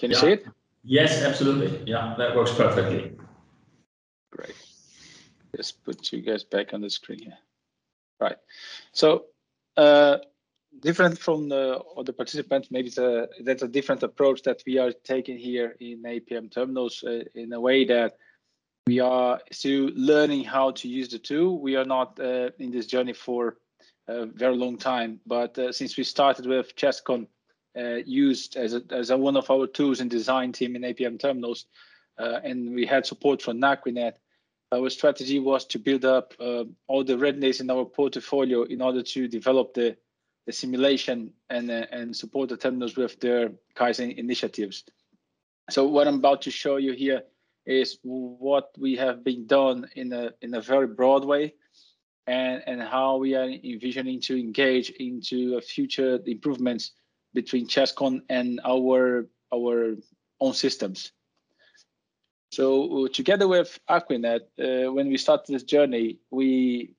Can you see it? Yes, absolutely. Yeah, that works perfectly. Great. Just put you guys back on the screen here. Right. So different from the other participants, maybe that's a different approach that we are taking here in APM Terminals in a way that we are still learning how to use the tool. We are not in this journey for a very long time, but since we started with CHESSCON used as one of our tools in design team in APM Terminals, and we had support from Naquinet, our strategy was to build up all the readiness in our portfolio in order to develop the simulation and support the terminals with their Kaizen initiatives. So what I'm about to show you here is what we have been done in a very broad way, and how we are envisioning to engage into future improvements between CHESSCON and our own systems. So together with Aquinet, when we started this journey, we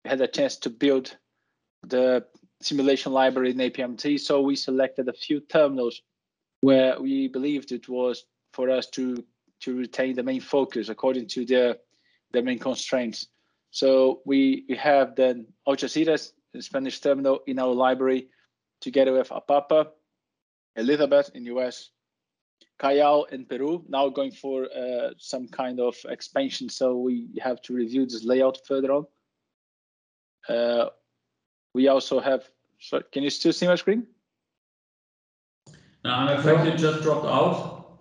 had a chance to build the simulation library in APMT. So we selected a few terminals where we believed it was for us to retain the main focus according to the main constraints. So we have then Algeciras, the Spanish terminal, in our library, together with Apapa, Elizabeth in US, Callao in Peru, now going for some kind of expansion, so we have to review this layout further on. We also have, sorry, can you still see my screen? No, I'm afraid you just dropped out.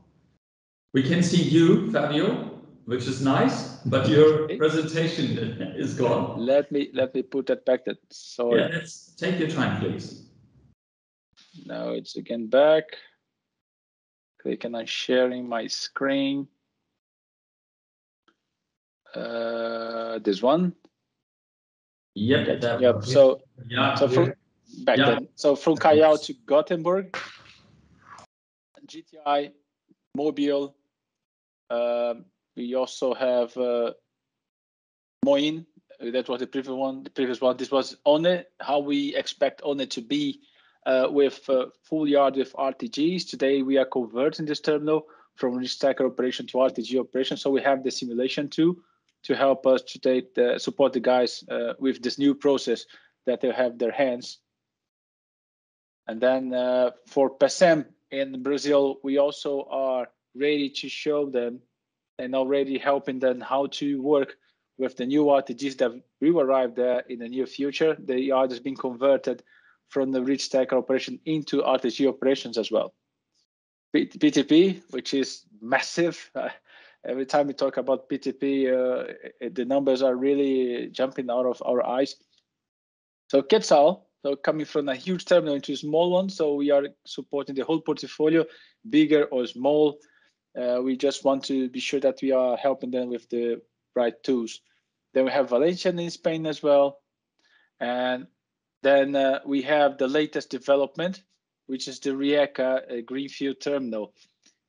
We can see you, Fabio, which is nice, but your presentation is gone. Let me put that back. Sorry. Yeah, take your time, please. Now it's again back. Clicking on sharing my screen. This one. Yep. Yep. So from back then. So from Callao to Gothenburg, GTI, Mobile. We also have Moin. That was the previous one. This was ONE. How we expect ONE to be with full yard with RTGs. Today we are converting this terminal from rich stacker operation to RTG operation. So we have the simulation too to help us to support the guys with this new process that they have their hands. And then for PSM in Brazil, we also are ready to show them and already helping them how to work with the new RTGs that will arrive there in the near future. The yard has been converted from the rich stacker operation into RTG operations as well. PTP, which is massive. Every time we talk about PTP, the numbers are really jumping out of our eyes. So Quetzal, so coming from a huge terminal into a small one. So we are supporting the whole portfolio, bigger or small. We just want to be sure that we are helping them with the right tools. Then we have Valencia in Spain as well. And then we have the latest development, which is the Rijeka Greenfield Terminal.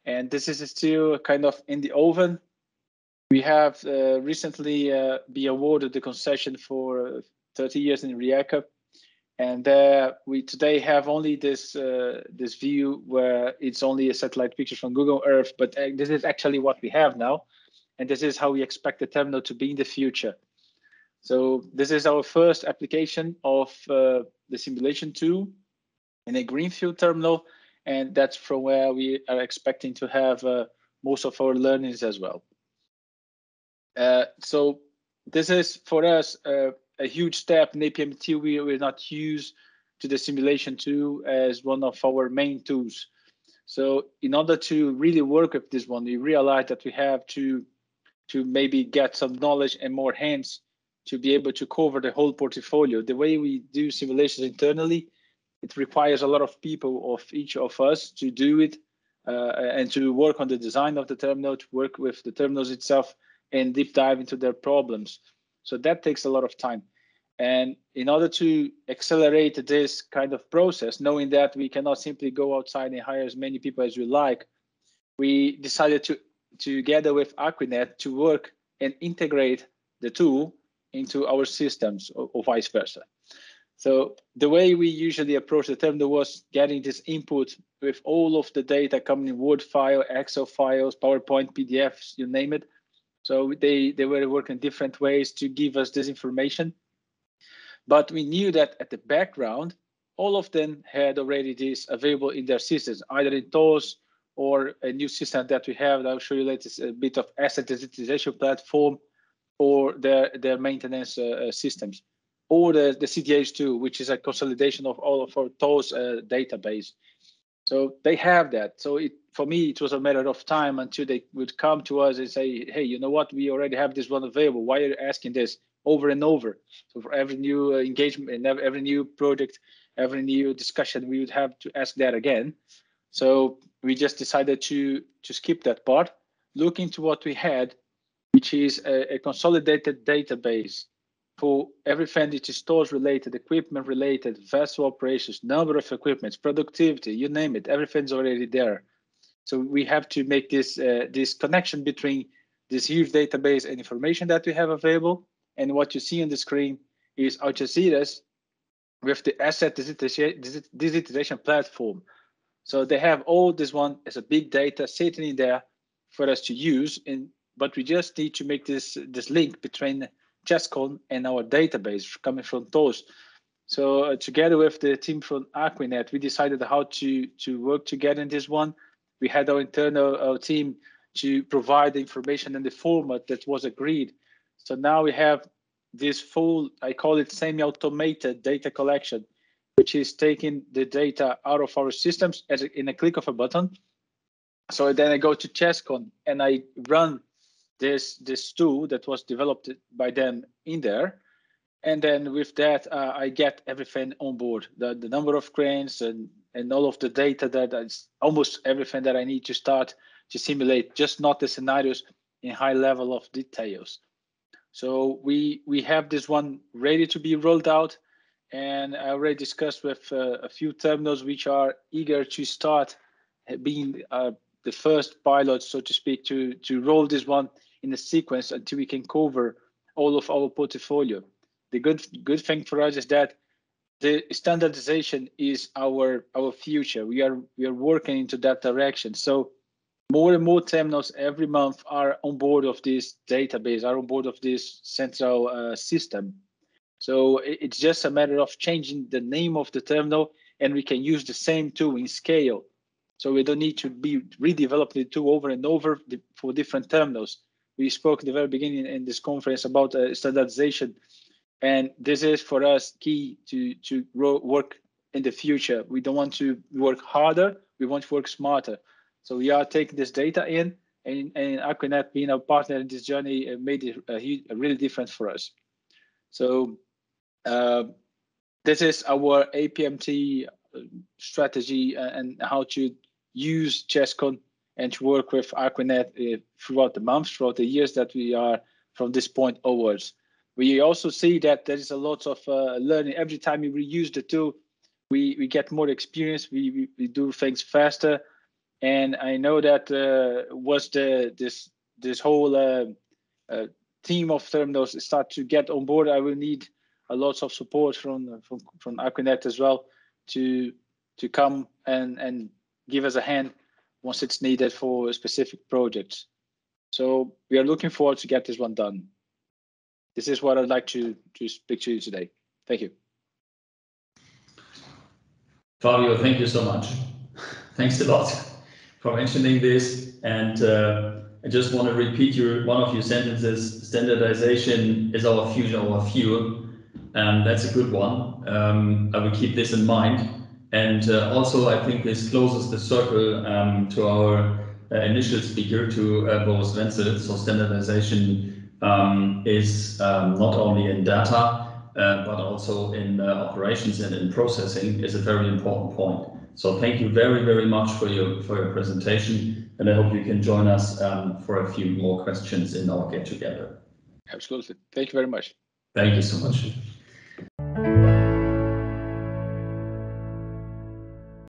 And this is still kind of in the oven. We have recently been awarded the concession for 30 years in Rijeka. And we today have only this view where it's only a satellite picture from Google Earth, but this is actually what we have now. And this is how we expect the terminal to be in the future. So this is our first application of the simulation tool in a Greenfield terminal. And that's from where we are expecting to have most of our learnings as well. So this is for us a huge step in APMT. We're not used to the simulation tool as one of our main tools. So in order to really work with this one, we realized that we have to maybe get some knowledge and more hands to be able to cover the whole portfolio. The way we do simulations internally, it requires a lot of people of each of us to do it and to work on the design of the terminal, to work with the terminals itself and deep dive into their problems. So that takes a lot of time. And in order to accelerate this kind of process, knowing that we cannot simply go outside and hire as many people as we like, we decided to together with Aquinet to work and integrate the tool into our systems or vice versa. So the way we usually approach the terminal was getting this input with all of the data coming in Word file, Excel files, PowerPoint, PDFs, you name it. So they were working different ways to give us this information. But we knew that at the background, all of them had already this available in their systems, either in TOS or a new system that we have. I'll show you later, a bit of asset digitization platform, or their maintenance systems, or the CDH2, which is a consolidation of all of our TOS database. So they have that. So for me, it was a matter of time until they would come to us and say, hey, you know what, we already have this one available. Why are you asking this over and over? So for every new engagement and every new project, every new discussion, we would have to ask that again. So we just decided to skip that part, look into what we had, which is a consolidated database for everything that is stores related, equipment related, vessel operations, number of equipments, productivity, you name it, everything's already there. So we have to make this connection between this huge database and information that we have available. And what you see on the screen is Al Jazeera's with the asset digitization platform. So they have all this one as a big data sitting in there for us to use, but we just need to make this link between CHESSCON and our database coming from TOS. So together with the team from Aquinet, we decided how to work together in this one. We had our internal team to provide the information in the format that was agreed. So now we have this full, I call it semi-automated data collection, which is taking the data out of our systems in a click of a button. So then I go to CHESSCON and I run this tool that was developed by them in there. And then with that, I get everything on board, the number of cranes and all of the data that is almost everything that I need to start to simulate, just not the scenarios in high level of details. So we have this one ready to be rolled out. And I already discussed with a few terminals which are eager to start being the first pilot, so to speak, to roll this one in a sequence until we can cover all of our portfolio. The good thing for us is that the standardization is our future. We are working into that direction. So more and more terminals every month are on board of this database, are on board of this central system. So it's just a matter of changing the name of the terminal, and we can use the same tool in scale. So we don't need to be redeveloping the tool over and over for different terminals. We spoke at the very beginning in this conference about standardization, and this is for us key to work in the future. We don't want to work harder, we want to work smarter. So we are taking this data in, and Aquinet being our partner in this journey made it a really difference for us. So this is our APMT strategy and how to use CHESSCON and to work with Aquinet throughout the months, throughout the years that we are from this point onwards. We also see that there is a lot of learning. Every time we reuse the tool, we get more experience, we do things faster. And I know that once this whole team of terminals start to get on board, I will need a lot of support from Aquinet as well to come and give us a hand once it's needed for specific projects. So we are looking forward to get this one done. This is what I'd like to speak to you today. Thank you. Fabio, thank you so much. Thanks a lot for mentioning this. And I just want to repeat one of your sentences. Standardization is our future, our fuel. That's a good one. I will keep this in mind. And also, I think this closes the circle to our initial speaker, to Boris Wenzel. So standardization is not only in data, but also in operations and in processing is a very important point. So thank you very, very much for your presentation, and I hope you can join us for a few more questions in our get together. Absolutely. Thank you very much. Thank you so much.